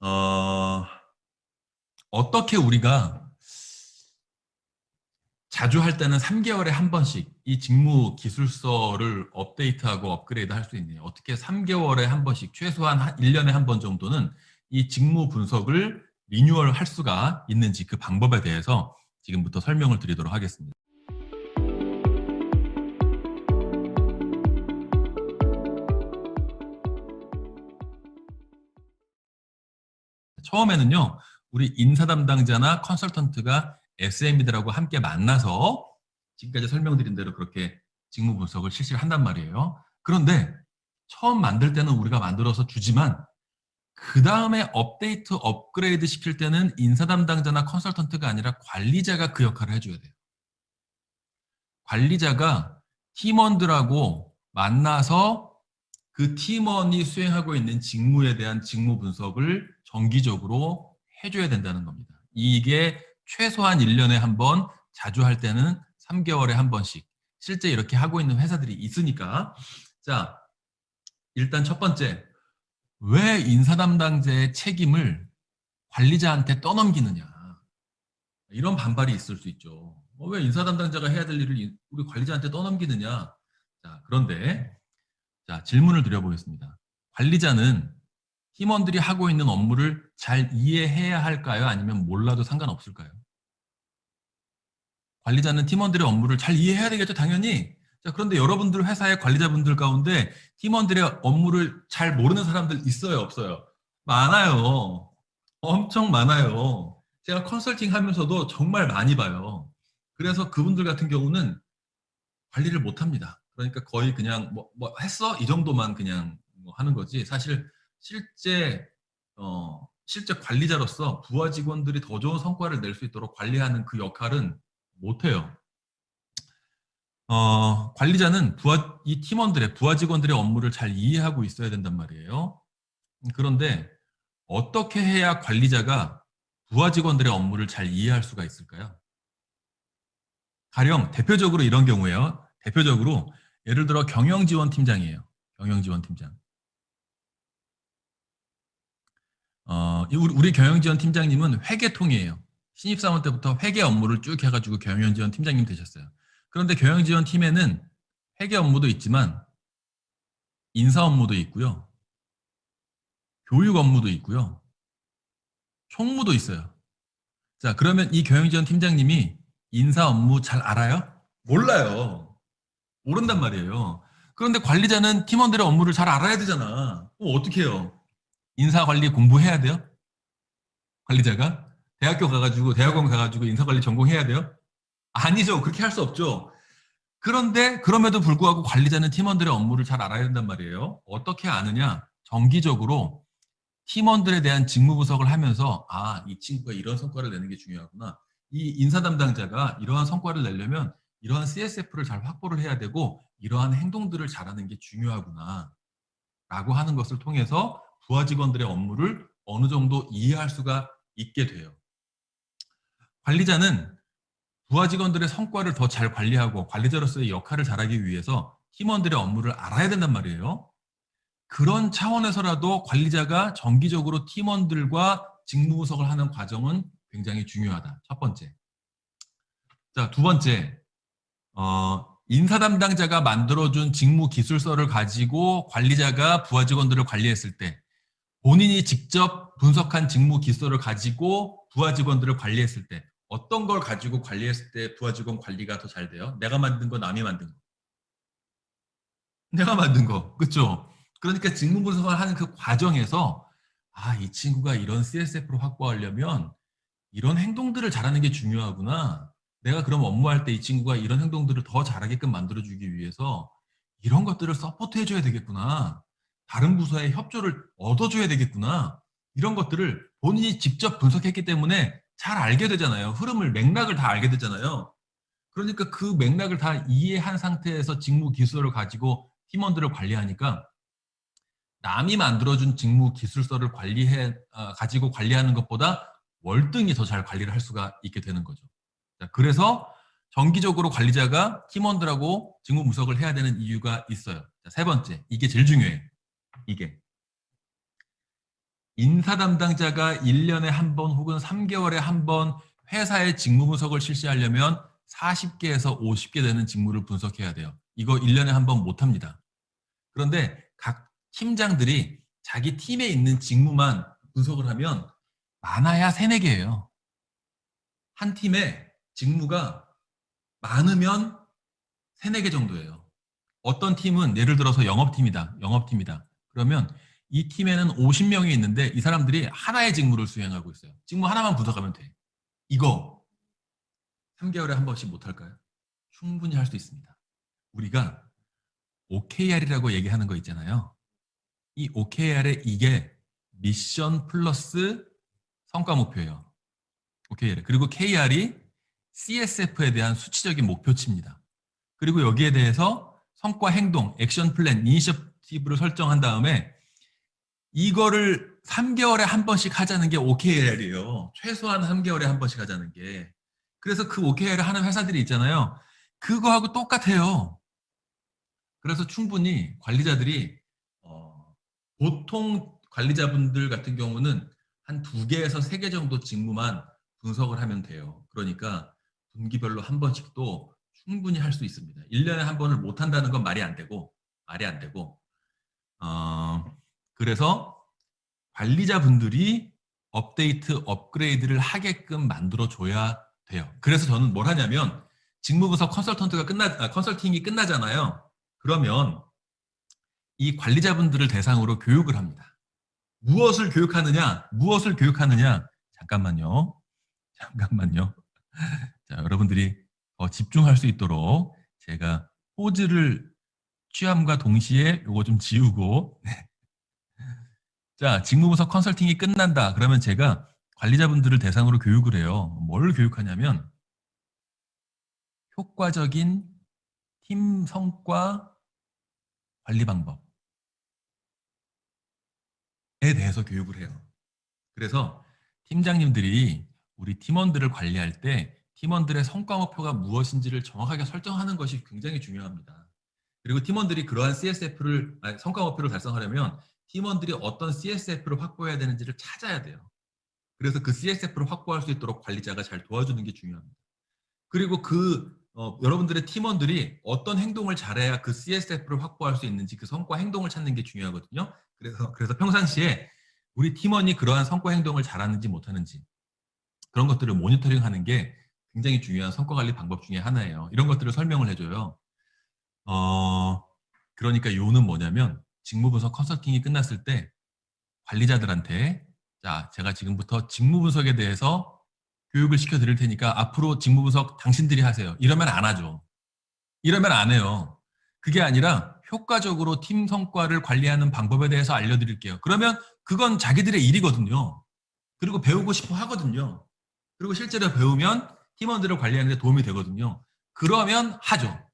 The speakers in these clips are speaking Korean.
어, 어떻게 우리가 자주 할 때는 3개월에 한 번씩 이 직무 기술서를 업데이트하고 업그레이드 할 수 있느냐. 어떻게 3개월에 한 번씩 최소한 1년에 한 번 정도는 이 직무 분석을 리뉴얼 할 수가 있는지 그 방법에 대해서 지금부터 설명을 드리도록 하겠습니다. 처음에는요, 우리 인사 담당자나 컨설턴트가 SM이들하고 함께 만나서 지금까지 설명드린 대로 그렇게 직무 분석을 실시를 한단 말이에요. 그런데 처음 만들 때는 우리가 만들어서 주지만 그 다음에 업데이트, 업그레이드 시킬 때는 인사 담당자나 컨설턴트가 아니라 관리자가 그 역할을 해줘야 돼요. 관리자가 팀원들하고 만나서 그 팀원이 수행하고 있는 직무에 대한 직무 분석을 정기적으로 해줘야 된다는 겁니다. 이게 최소한 1년에 한 번, 자주 할 때는 3개월에 한 번씩. 실제 이렇게 하고 있는 회사들이 있으니까. 자, 일단 첫 번째, 왜 인사 담당자의 책임을 관리자한테 떠넘기느냐. 이런 반발이 있을 수 있죠. 왜 인사 담당자가 해야 될 일을 우리 관리자한테 떠넘기느냐. 자, 그런데 자, 질문을 드려보겠습니다. 관리자는 팀원들이 하고 있는 업무를 잘 이해해야 할까요? 아니면 몰라도 상관없을까요? 관리자는 팀원들의 업무를 잘 이해해야 되겠죠, 당연히. 자, 그런데 여러분들 회사의 관리자분들 가운데 팀원들의 업무를 잘 모르는 사람들 있어요, 없어요? 많아요. 엄청 많아요. 제가 컨설팅 하면서도 정말 많이 봐요. 그래서 그분들 같은 경우는 관리를 못 합니다. 그러니까 거의 그냥 뭐 했어? 이 정도만 그냥 뭐 하는 거지. 사실 실제 실제 관리자로서 부하 직원들이 더 좋은 성과를 낼 수 있도록 관리하는 그 역할은 못 해요. 관리자는 이 팀원들의 부하 직원들의 업무를 잘 이해하고 있어야 된단 말이에요. 그런데 어떻게 해야 관리자가 부하 직원들의 업무를 잘 이해할 수가 있을까요? 가령 대표적으로 이런 경우에요. 대표적으로 예를 들어 경영지원팀장이에요. 경영지원팀장. 우리 경영지원팀장님은 회계통이에요. 신입사원 때부터 회계 업무를 쭉 해가지고 경영지원팀장님 되셨어요. 그런데 경영지원팀에는 회계 업무도 있지만 인사 업무도 있고요. 교육 업무도 있고요. 총무도 있어요. 자, 그러면 이 경영지원팀장님이 인사 업무 잘 알아요? 몰라요. 모른단 말이에요. 그런데 관리자는 팀원들의 업무를 잘 알아야 되잖아. 어떻게 해요? 인사 관리 공부해야 돼요? 관리자가? 대학교 가가지고, 대학원 가가지고 인사관리 전공해야 돼요? 아니죠. 그렇게 할 수 없죠. 그런데, 그럼에도 불구하고 관리자는 팀원들의 업무를 잘 알아야 된단 말이에요. 어떻게 아느냐? 정기적으로 팀원들에 대한 직무 분석을 하면서, 아, 이 친구가 이런 성과를 내는 게 중요하구나. 이 인사 담당자가 이러한 성과를 내려면 이러한 CSF를 잘 확보를 해야 되고, 이러한 행동들을 잘하는 게 중요하구나. 라고 하는 것을 통해서 부하 직원들의 업무를 어느 정도 이해할 수가 있게 돼요. 관리자는 부하 직원들의 성과를 더 잘 관리하고 관리자로서의 역할을 잘하기 위해서 팀원들의 업무를 알아야 된단 말이에요. 그런 차원에서라도 관리자가 정기적으로 팀원들과 직무 분석을 하는 과정은 굉장히 중요하다. 첫 번째. 자, 두 번째. 인사 담당자가 만들어준 직무 기술서를 가지고 관리자가 부하 직원들을 관리했을 때 본인이 직접 분석한 직무 기술을 가지고 부하 직원들을 관리했을 때 어떤 걸 가지고 관리했을 때 부하 직원 관리가 더 잘 돼요? 내가 만든 거, 남이 만든 거. 내가 만든 거. 그렇죠? 그러니까 직무 분석을 하는 그 과정에서 아, 이 친구가 이런 CSF를 확보하려면 이런 행동들을 잘하는 게 중요하구나. 내가 그럼 업무할 때 이 친구가 이런 행동들을 더 잘하게끔 만들어주기 위해서 이런 것들을 서포트해줘야 되겠구나. 다른 부서의 협조를 얻어줘야 되겠구나. 이런 것들을 본인이 직접 분석했기 때문에 잘 알게 되잖아요. 흐름을, 맥락을 다 알게 되잖아요. 그러니까 그 맥락을 다 이해한 상태에서 직무 기술을 가지고 팀원들을 관리하니까 남이 만들어준 직무 기술서를 가지고 관리하는 것보다 월등히 더 잘 관리를 할 수가 있게 되는 거죠. 자, 그래서 정기적으로 관리자가 팀원들하고 직무 분석을 해야 되는 이유가 있어요. 자, 세 번째, 이게 제일 중요해요. 이게 인사 담당자가 1년에 한 번 혹은 3개월에 한 번 회사의 직무 분석을 실시하려면 40개에서 50개 되는 직무를 분석해야 돼요. 이거 1년에 한 번 못합니다. 그런데 각 팀장들이 자기 팀에 있는 직무만 분석을 하면 많아야 3, 4개예요. 한 팀에 직무가 많으면 3, 4개 정도예요. 어떤 팀은 예를 들어서 영업팀이다. 영업팀이다. 그러면 이 팀에는 50명이 있는데 이 사람들이 하나의 직무를 수행하고 있어요. 직무 하나만 분석하면 돼. 이거 3개월에 한 번씩 못할까요? 충분히 할 수 있습니다. 우리가 OKR이라고 얘기하는 거 있잖아요. 이 OKR에 이게 미션 플러스 성과 목표예요. OKR. 그리고 KR이 CSF에 대한 수치적인 목표치입니다. 그리고 여기에 대해서 성과 행동, 액션 플랜, 이니셔티브를 설정한 다음에 이거를 3개월에 한 번씩 하자는 게 OKR이에요. 최소한 3개월에 한 번씩 하자는 게. 그래서 그 OKR을 하는 회사들이 있잖아요. 그거하고 똑같아요. 그래서 충분히 관리자들이 보통 관리자분들 같은 경우는 한 2개에서 3개 정도 직무만 분석을 하면 돼요. 그러니까 분기별로 한 번씩도 충분히 할 수 있습니다. 1년에 한 번을 못 한다는 건 말이 안 되고 그래서 관리자분들이 업데이트, 업그레이드를 하게끔 만들어 줘야 돼요. 그래서 저는 뭘 하냐면 직무 분석 컨설팅이 끝나잖아요. 그러면 이 관리자분들을 대상으로 교육을 합니다. 무엇을 교육하느냐? 잠깐만요. 자, 여러분들이 더 집중할 수 있도록 제가 포즈를 취함과 동시에 요거 좀 지우고 자, 직무분석 컨설팅이 끝난다. 그러면 제가 관리자분들을 대상으로 교육을 해요. 뭘 교육하냐면 효과적인 팀 성과 관리 방법에 대해서 교육을 해요. 그래서 팀장님들이 우리 팀원들을 관리할 때 팀원들의 성과 목표가 무엇인지를 정확하게 설정하는 것이 굉장히 중요합니다. 그리고 팀원들이 그러한 성과 목표를 달성하려면 팀원들이 어떤 CSF를 확보해야 되는지를 찾아야 돼요. 그래서 그 CSF를 확보할 수 있도록 관리자가 잘 도와주는 게 중요합니다. 그리고 여러분들의 팀원들이 어떤 행동을 잘해야 그 CSF를 확보할 수 있는지 그 성과 행동을 찾는 게 중요하거든요. 그래서 평상시에 우리 팀원이 그러한 성과 행동을 잘하는지 못하는지 그런 것들을 모니터링하는 게 굉장히 중요한 성과 관리 방법 중에 하나예요. 이런 것들을 설명을 해줘요. 그러니까 요는 뭐냐면 직무 분석 컨설팅이 끝났을 때 관리자들한테 자, 제가 지금부터 직무 분석에 대해서 교육을 시켜드릴 테니까 앞으로 직무 분석 당신들이 하세요. 이러면 안 하죠. 이러면 안 해요. 그게 아니라 효과적으로 팀 성과를 관리하는 방법에 대해서 알려드릴게요. 그러면 그건 자기들의 일이거든요. 그리고 배우고 싶어 하거든요. 그리고 실제로 배우면 팀원들을 관리하는 데 도움이 되거든요. 그러면 하죠.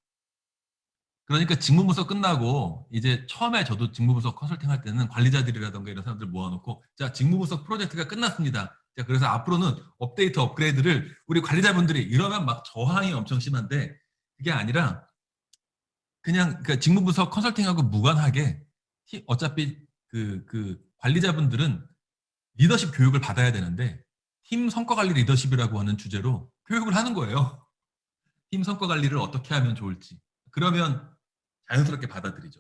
그러니까 직무분석 끝나고 이제 처음에 저도 직무분석 컨설팅 할 때는 관리자들이라던가 이런 사람들 모아놓고 자, 직무분석 프로젝트가 끝났습니다. 자, 그래서 앞으로는 업데이트 업그레이드를 우리 관리자분들이 이러면 막 저항이 엄청 심한데 그게 아니라 그냥 그러니까 직무분석 컨설팅하고 무관하게 어차피 그 관리자분들은 리더십 교육을 받아야 되는데 팀 성과 관리 리더십이라고 하는 주제로 교육을 하는 거예요. 팀 성과 관리를 어떻게 하면 좋을지. 그러면 자연스럽게 받아들이죠.